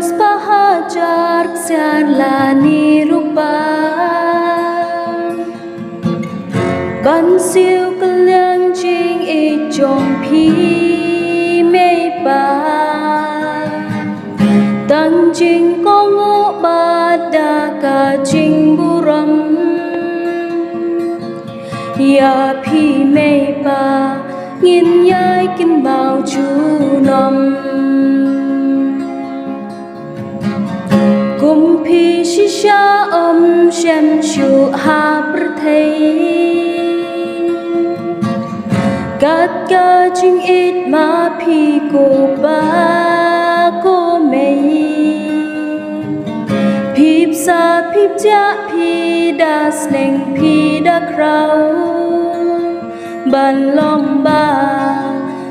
sepahajar siarlani rupa ban siêu kalian jing e jong pi mei ba tan jing kong ba da ka jing buram ya pi mei ba nhìn yai kim bao chu nom cùng phi shisha shem chu ha prthei cát ca chinh ít ma phi cô ba cô mei phip sa phip cha phi da sneng phi da krau ban long ba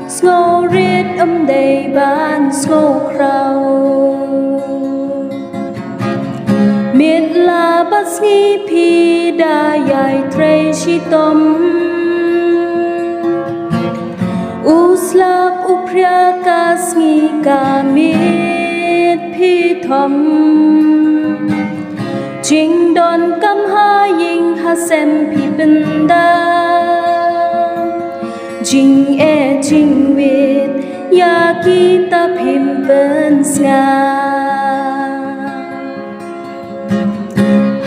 snow red day ban snow krau miệt là bát nghi phi da yai trei chi tom uslap upria kas nghi ka miệt phi thom jing don kam ha ying ha sem phi bin da jing e jing wit ya kita phim ben nga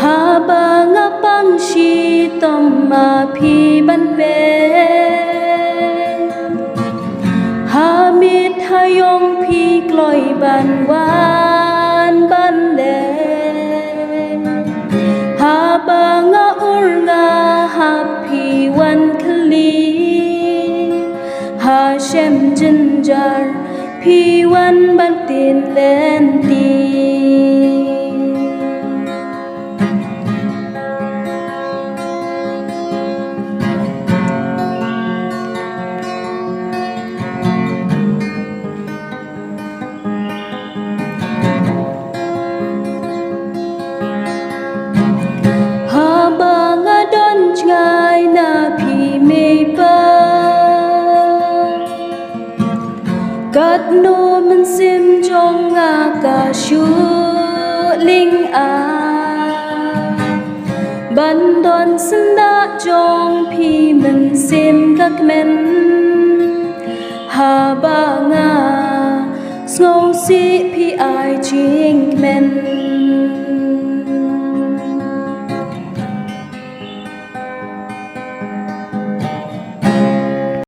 ha ba nga pang shi tom ma phi ban pe ha mit ha yong phi kloi ban wan ban le ha ba nga ur nga ha phi wan khli ha shem jin jar phi wan ban tin len ti ha ba nga don ngai na phi me pa cát nô mình sim trong ngà cả shu linh a ban đón sinh đã trong phi mình sim các men ha ba ngà snow si phi ai ching men